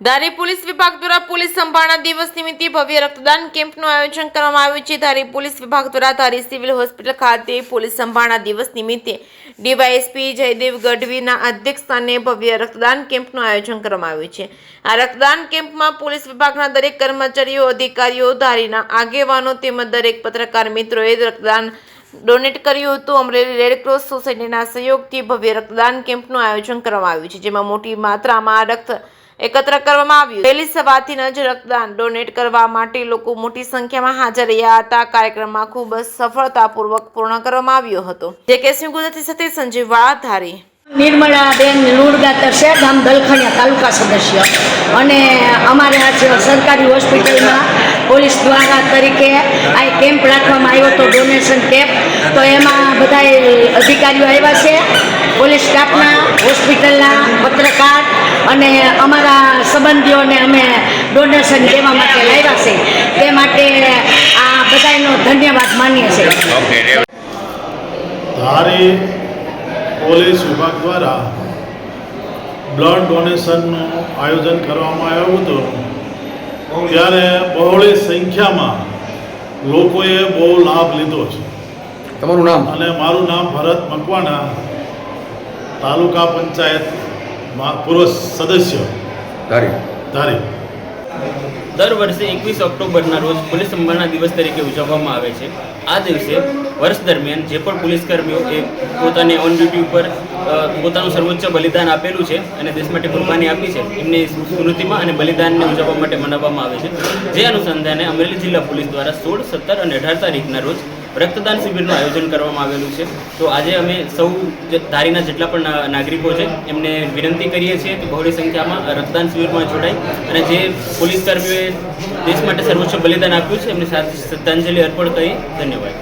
ધારી police વિભાગ દ્વારા police સંભાળના દિવસ નિમિત્તે ભવ્ય રક્તદાન કેમ્પનું આયોજન કરવામાં આવ્યું છે। ધારી પોલીસ વિભાગ દ્વારા ધારી સિવિલ હોસ્પિટલ ખાતે પોલીસ સંભાળના દિવસ નિમિત્તે ડીવાયએસપી જયદેવ ગઢવીના અધ્યક્ષસ્થાને ભવ્ય રક્તદાન કેમ્પનું આયોજન કરવામાં આવ્યું છે। આ રક્તદાન કેમ્પમાં પોલીસ વિભાગના દરેક કર્મચારીઓ, અધિકારીઓ, ધારીના આગેવાનો તેમજ દરેક પત્રકાર મિત્રોએ રક્તદાન ડોનેટ કર્યું હતું। અમરેલી રેડક્રોસ સોસાયટીના સહયોગથી ભવ્ય રક્તદાન કેમ્પનું આયોજન કરવામાં આવ્યું છે, જેમાં મોટી માત્રામાં રક્ત એકત્ર કરવામાં આવ્યું। વહેલી સવારથી જ રક્તદાન ડોનેટ કરવા માટે લોકો મોટી સંખ્યામાં હાજર રહ્યા હતા। કાર્યક્રમમાં ખૂબ જ સફળતાપૂર્વક પૂર્ણ કરવામાં આવ્યો હતો। જે કેસમી ગુજરાતી સાથે સંજીવ વાળા, ધારી। નિર્મળાબેન લુણગાતર છે, ગામ દલખણિયા, તાલુકા સદસ્ય। અને અમારે આ સરકારી હોસ્પિટલમાં પોલીસ દ્વારા તરીકે આ કેમ્પ રાખવામાં આવ્યો હતો, ડોનેશન કેમ્પ। તો એમાં બધા અધિકારીઓ આવ્યા છે, પોલીસ સ્ટાફના, હોસ્પિટલના, પત્રકાર અને અમારા સંબંધીઓને અમે ડોનેશન દેવા માટે લાવ્યા છે। તે માટે આ બધાનો ધન્યવાદ માનીએ છીએ। ધારી પોલીસ વિભાગ દ્વારા બ્લડ ડોનેશનનું આયોજન કરવામાં આવ્યું હતું, ત્યારે બહોળી સંખ્યામાં લોકોએ બહુ લાભ લીધો છે। તમારું નામ? અને મારું નામ ભરત મકવાણા, તાલુકા પંચાયત પૂર્વ સદસ્ય, ધારી। દર વર્ષે 21 ઓક્ટોબરના રોજ પોલીસ સંભાળના દિવસ તરીકે ઉજવવામાં આવે છે। આ દિવસે વર્ષ દરમિયાન જે પણ પોલીસકર્મીઓ એ પોતાની ઓન ડ્યુટી ઉપર પોતાનું સર્વોચ્ચ બલિદાન આપેલું છે અને દેશ માટે કુરબાની આપી છે, એમની સ્મૃતિમાં અને બલિદાનને ઉજવવા માટે મનાવવામાં આવે છે। જે અનુસંધાને અમરેલી જિલ્લા પોલીસ દ્વારા 16, 17 અને 18 તારીખના રોજ રક્તદાન શિબિરનું આયોજન કરવામાં આવેલું છે। તો આજે અમે સૌ ધારીના જેટલા પણ નાગરિકો છે એમને વિનંતી કરીએ છીએ કે બહોળી સંખ્યામાં રક્તદાન શિબિરમાં જોડાય અને જે પોલીસ કર્મીઓએ દેશ માટે સર્વોચ્ચ બલિદાન આપ્યું છે એમની સાથે શ્રદ્ધાંજલિ અર્પણ કરી ધન્યવાદ।